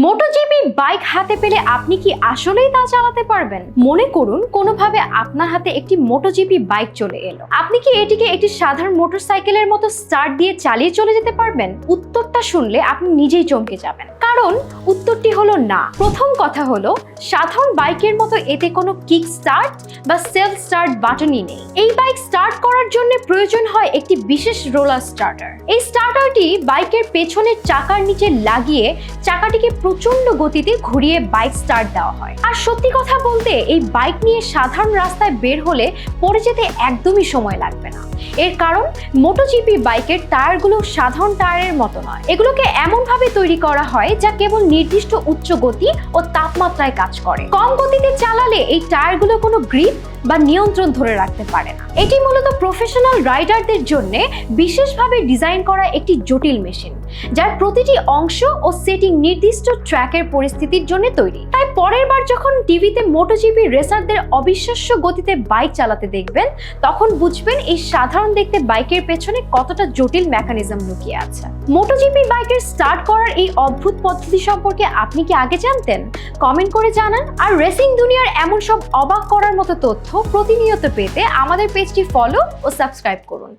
MotoGP bike হাতে পেলে আপনি কি আসলেই তা চালাতে পারবেন? মনে করুন কোনোভাবে আপনার হাতে একটি মোটোজিপি বাইক চলে এলো। আপনি কি এটিকে একটি সাধারণ মোটরসাইকেলের মতো স্টার্ট দিয়ে চালিয়ে চলে যেতে পারবেন? উত্তরটা শুনলে আপনি নিজেই চমকে যাবেন, কারণ উত্তরটি হলো না। প্রথম কথা হলো, সাধারণ বাইকের মতো এতে কোনো কিক স্টার্ট বা সেলফ স্টার্ট বাটনই নেই। এই বাইক স্টার্ট করার জন্য প্রয়োজন হয় একটি বিশেষ রোলার স্টার্টার। এই স্টার্টারটি বাইকের পেছনের চাকার নিচে লাগিয়ে চাকাটিকে প্রচন্ড গতিতে ঘুরিয়ে বাইক স্টার্ট দেওয়া হয়। আর সত্যি কথা বলতে, এই বাইক নিয়ে সাধারণ রাস্তায় বের হলে পড়ে যেতে একদমই সময় লাগবে না। এর কারণ মোটোজিপি বাইকের টায়ারগুলো সাধারণ টায়ারের মতো নয়। এগুলোকে এমনভাবে তৈরি করা হয় যা কেবল নির্দিষ্ট উচ্চ গতি ও তাপমাত্রায় কাজ করে। কম গতিতে চালালে এই টায়ারগুলো কোনো গ্রিপ বা নিয়ন্ত্রণ ধরে রাখতে পারে না। এটি মূলত প্রফেশনাল রাইডারদের জন্য বিশেষভাবে ডিজাইন করা একটি জটিল মেশিন, যার প্রতিটি অংশ ও সেটিং নির্দিষ্ট ট্র্যাকের পরিস্থিতির জন্য তৈরি। তাই পরের বার যখন টিভিতে মোটোজিপি রেসারদের অবিশ্বাস্য গতিতে বাইক চালাতে দেখবেন, তখন বুঝবেন এই সাধারণ দেখতে বাইকের পেছনে কতটা জটিল মেকানিজম লুকিয়ে আছে। মোটোজিপি বাইকের স্টার্ট করার এই অদ্ভুত পদ্ধতি সম্পর্কে আপনি কি আগে জানতেন? কমেন্ট করে জানান। আর রেসিং দুনিয়ার এমন সব অবাক করার মতো তথ্য প্রতিনিয়ত পেতে আমাদের পেজটি ফলো ও সাবস্ক্রাইব করুন।